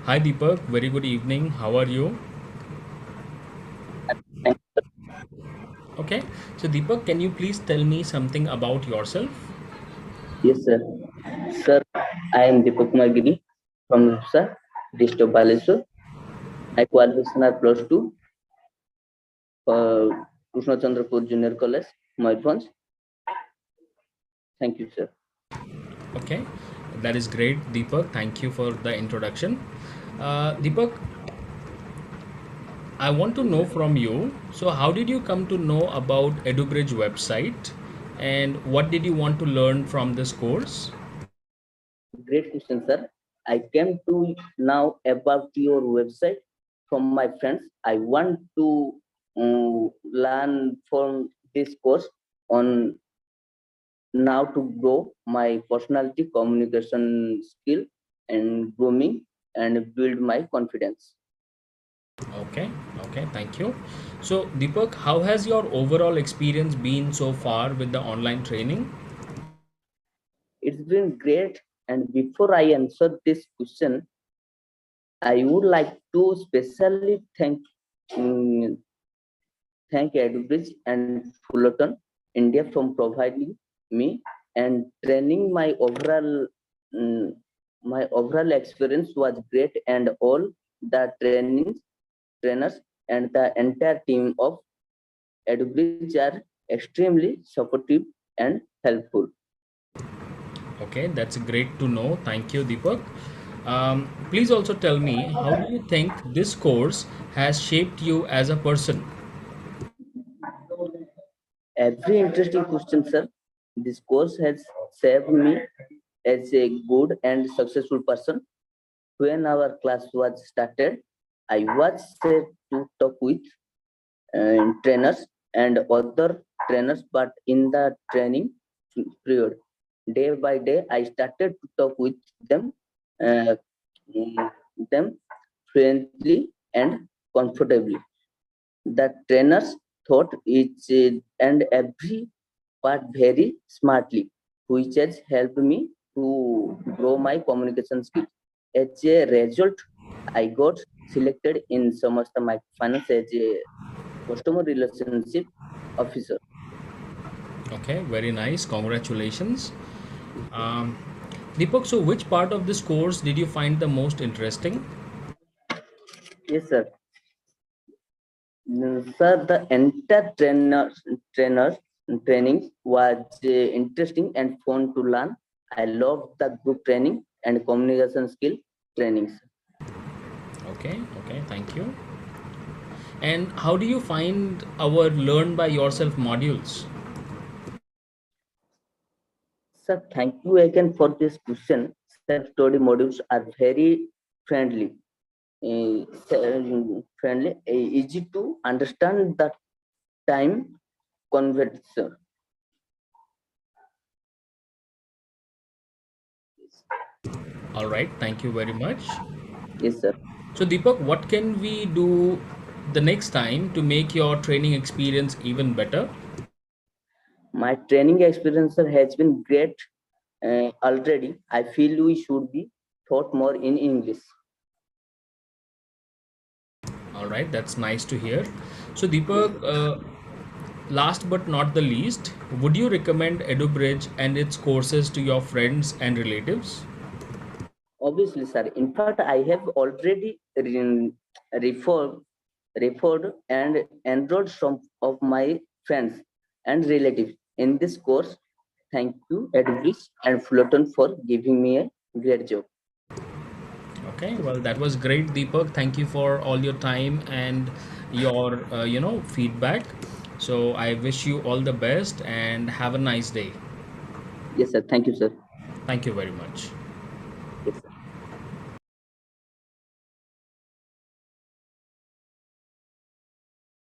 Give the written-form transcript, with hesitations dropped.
Hi Deepak, very good evening. How are you? Okay, so Deepak, can you please tell me something about yourself? Yes, sir. Sir, I am Deepak Kumar Giri from Sir, district of Baleswar. My qualification are plus two for Krishna Chandrapur Junior College, Mayurbhanj. Thank you, sir. Okay, that is great, Deepak. Thank you for the introduction. Deepak, I want to know from you. So, how did you come to know about EduBridge website, and what did you want to learn from this course? Great question, sir. I came to now about your website from my friends. I want to learn from this course on now to grow my personality, communication skill, and grooming and build my confidence. Okay, okay, thank you. So, Deepak, how has your overall experience been so far with the online training? It's been great. And before I answer this question, I would like to specially um, thank EduBridge and Fullerton India from providing me and training. Um, my overall experience was great, and all the trainers, and the entire team of EduBridge are extremely supportive and helpful. Okay, that's great to know. Thank you, Deepak. Please also tell me, how do you think this course has shaped you as a person? Every interesting question, sir. This course has saved me as a good and successful person. When our class was started, I was set to talk with trainers and other trainers, but in the training period, day by day, I started to talk with them, uh, them friendly and comfortably. The trainers thought each and every part very smartly, which has helped me to grow my communication skills. As a result, I got selected in Samasta Microfinance as a customer relationship officer. Okay, very nice. Congratulations. Um, Deepak, so which part of this course did you find the most interesting? Yes, sir. Sir, the entire trainers training was interesting and fun to learn. I loved the group training and communication skill trainings. Okay, okay, thank you. And how do you find our Learn by Yourself modules? Sir, thank you again for this question. Self-study modules are very friendly, easy to understand the time converts. All right, thank you very much. Yes, sir. So, Deepak, what can we do the next time to make your training experience even better? My training experience sir, has been great already. I feel we should be taught more in English. All right, that's nice to hear. So, Deepak, last but not the least, would you recommend EduBridge and its courses to your friends and relatives? Obviously, sir. In fact, I have already referred, referred and enrolled some of my friends and relatives in this course. Thank you, Edbridge and Fullerton, for giving me a great job. Okay, well, that was great, Deepak. Thank you for all your time and your, feedback. So, I wish you all the best and have a nice day. Yes, sir. Thank you, sir. Thank you very much.